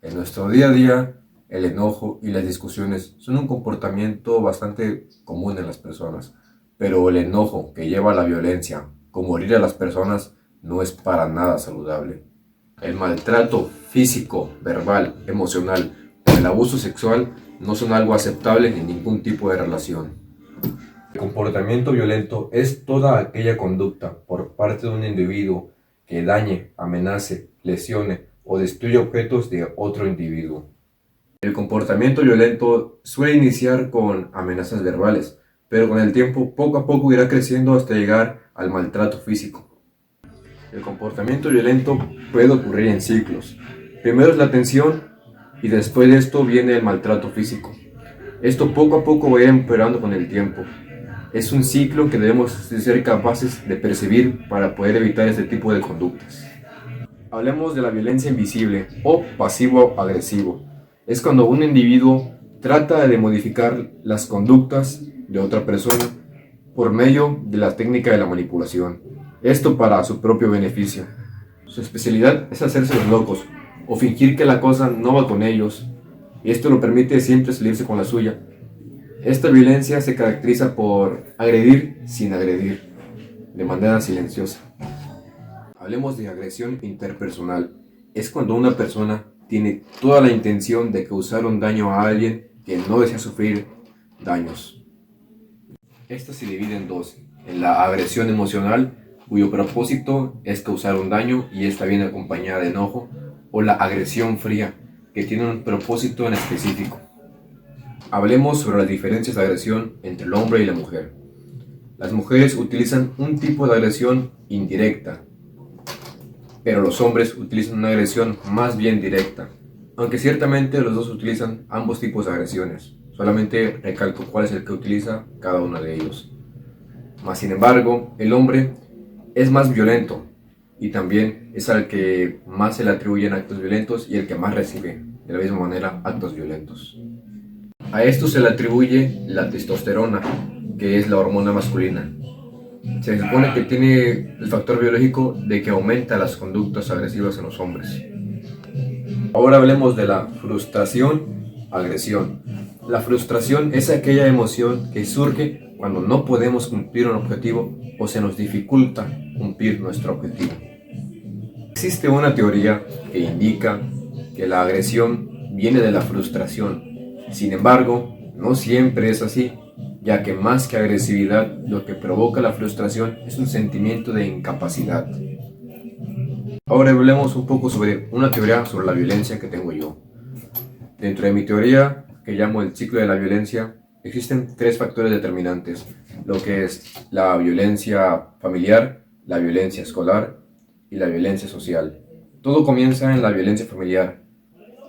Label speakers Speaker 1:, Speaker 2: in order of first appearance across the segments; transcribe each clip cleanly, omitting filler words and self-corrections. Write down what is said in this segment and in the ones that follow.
Speaker 1: En nuestro día a día, el enojo y las discusiones son un comportamiento bastante común en las personas, pero el enojo que lleva a la violencia, como herir a las personas, no es para nada saludable. El maltrato físico, verbal, emocional o el abuso sexual no son algo aceptable en ningún tipo de relación. El comportamiento violento es toda aquella conducta por parte de un individuo que dañe, amenace, lesione o destruye objetos de otro individuo. El comportamiento violento suele iniciar con amenazas verbales, pero con el tiempo poco a poco irá creciendo hasta llegar al maltrato físico. El comportamiento violento puede ocurrir en ciclos. Primero es la tensión y después de esto viene el maltrato físico. Esto poco a poco va a ir empeorando con el tiempo. Es un ciclo que debemos ser capaces de percibir para poder evitar este tipo de conductas. Hablemos de la violencia invisible o pasivo-agresivo. Es cuando un individuo trata de modificar las conductas de otra persona por medio de la técnica de la manipulación. Esto para su propio beneficio. Su especialidad es hacerse los locos o fingir que la cosa no va con ellos. Y esto lo permite siempre salirse con la suya. Esta violencia se caracteriza por agredir sin agredir, de manera silenciosa. Hablemos de agresión interpersonal. Es cuando una persona tiene toda la intención de causar un daño a alguien que no desea sufrir daños. Esta se divide en dos. En la agresión emocional, cuyo propósito es causar un daño y esta viene acompañada de enojo, o la agresión fría, que tiene un propósito en específico. Hablemos sobre las diferencias de agresión entre el hombre y la mujer. Las mujeres utilizan un tipo de agresión indirecta, pero los hombres utilizan una agresión más bien directa, aunque ciertamente los dos utilizan ambos tipos de agresiones. Solamente recalco cuál es el que utiliza cada uno de ellos. Mas sin embargo, el hombre es más violento y también es al que más se le atribuyen actos violentos y el que más recibe de la misma manera actos violentos. A esto se le atribuye la testosterona, que es la hormona masculina. Se supone que tiene el factor biológico de que aumenta las conductas agresivas en los hombres. Ahora hablemos de la frustración-agresión. La frustración es aquella emoción que surge cuando no podemos cumplir un objetivo o se nos dificulta cumplir nuestro objetivo. Existe una teoría que indica que la agresión viene de la frustración. Sin embargo, no siempre es así, ya que más que agresividad, lo que provoca la frustración es un sentimiento de incapacidad. Ahora hablemos un poco sobre una teoría sobre la violencia que tengo yo. Dentro de mi teoría, que llamo el ciclo de la violencia, existen tres factores determinantes, lo que es la violencia familiar, la violencia escolar y la violencia social. Todo comienza en la violencia familiar,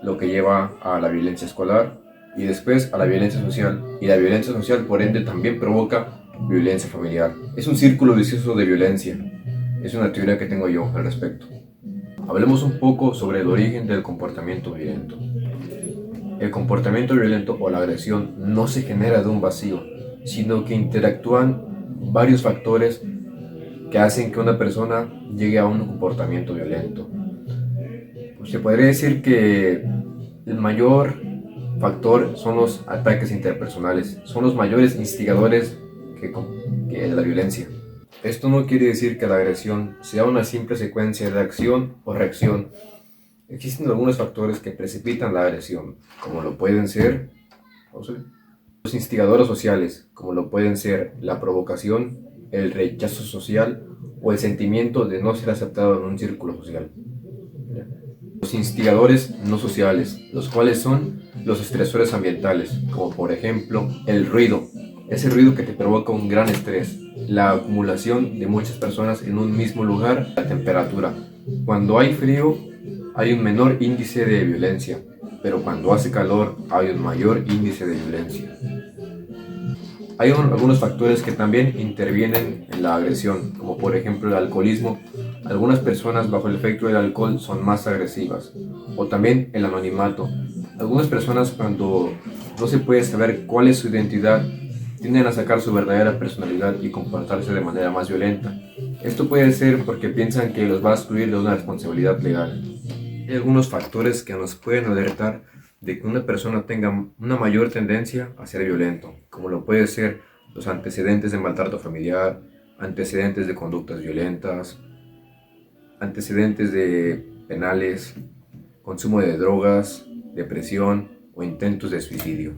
Speaker 1: lo que lleva a la violencia escolar y después a la violencia social. Y la violencia social, por ende, también provoca violencia familiar. Es un círculo vicioso de violencia. Es una teoría que tengo yo al respecto. Hablemos un poco sobre el origen del comportamiento violento. El comportamiento violento o la agresión no se genera de un vacío, sino que interactúan varios factores que hacen que una persona llegue a un comportamiento violento. Pues se podría decir que el mayor factor son los ataques interpersonales, son los mayores instigadores que de la violencia. Esto no quiere decir que la agresión sea una simple secuencia de acción o reacción. Existen algunos factores que precipitan la agresión, como lo pueden ser los instigadores sociales, como lo pueden ser la provocación, el rechazo social o el sentimiento de no ser aceptado en un círculo social. Los instigadores no sociales, los cuales son los estresores ambientales, como por ejemplo el ruido, ese ruido que te provoca un gran estrés, la acumulación de muchas personas en un mismo lugar, la temperatura. Cuando hay frío hay un menor índice de violencia, pero cuando hace calor hay un mayor índice de violencia. Hay algunos factores que también intervienen en la agresión, como por ejemplo el alcoholismo. Algunas personas bajo el efecto del alcohol son más agresivas, o también el anonimato. Algunas personas cuando no se puede saber cuál es su identidad, tienden a sacar su verdadera personalidad y comportarse de manera más violenta. Esto puede ser porque piensan que los va a excluir de una responsabilidad legal. Hay algunos factores que nos pueden alertar de que una persona tenga una mayor tendencia a ser violento, como lo puede ser los antecedentes de maltrato familiar, antecedentes de conductas violentas, antecedentes de penales, consumo de drogas, depresión o intentos de suicidio.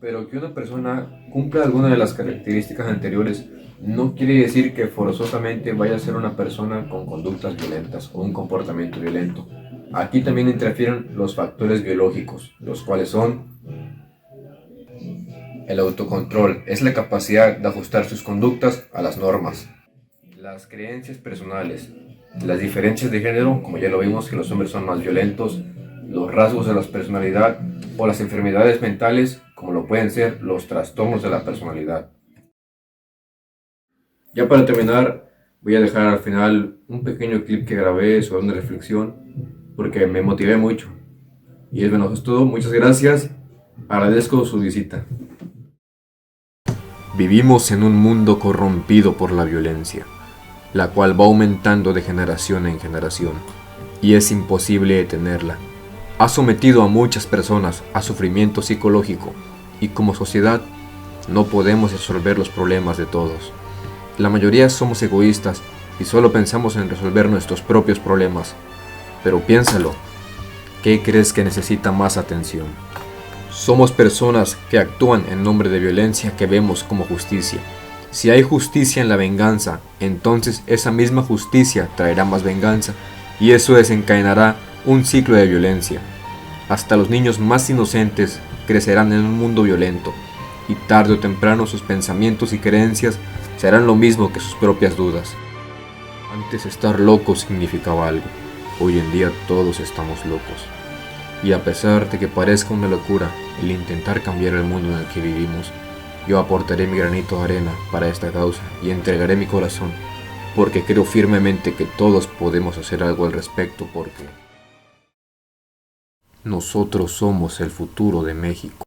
Speaker 1: Pero que una persona cumpla alguna de las características anteriores no quiere decir que forzosamente vaya a ser una persona con conductas violentas o un comportamiento violento. Aquí también interfieren los factores biológicos, los cuales son el autocontrol, es la capacidad de ajustar sus conductas a las normas. Las creencias personales, las diferencias de género, como ya lo vimos que los hombres son más violentos, los rasgos de la personalidad o las enfermedades mentales, como lo pueden ser los trastornos de la personalidad. Ya para terminar, voy a dejar al final un pequeño clip que grabé sobre una reflexión, porque me motivé mucho. Y es bueno, es todo, muchas gracias, agradezco su visita. Vivimos en un mundo corrompido por la violencia, la cual va aumentando de generación en generación, y es imposible detenerla. Ha sometido a muchas personas a sufrimiento psicológico, y como sociedad no podemos resolver los problemas de todos. La mayoría somos egoístas y solo pensamos en resolver nuestros propios problemas. Pero piénsalo, ¿qué crees que necesita más atención? Somos personas que actúan en nombre de violencia que vemos como justicia. Si hay justicia en la venganza, entonces esa misma justicia traerá más venganza y eso desencadenará un ciclo de violencia. Hasta los niños más inocentes crecerán en un mundo violento y tarde o temprano sus pensamientos y creencias serán lo mismo que sus propias dudas. Antes estar loco significaba algo, hoy en día todos estamos locos. Y a pesar de que parezca una locura el intentar cambiar el mundo en el que vivimos, yo aportaré mi granito de arena para esta causa y entregaré mi corazón, porque creo firmemente que todos podemos hacer algo al respecto, porque nosotros somos el futuro de México.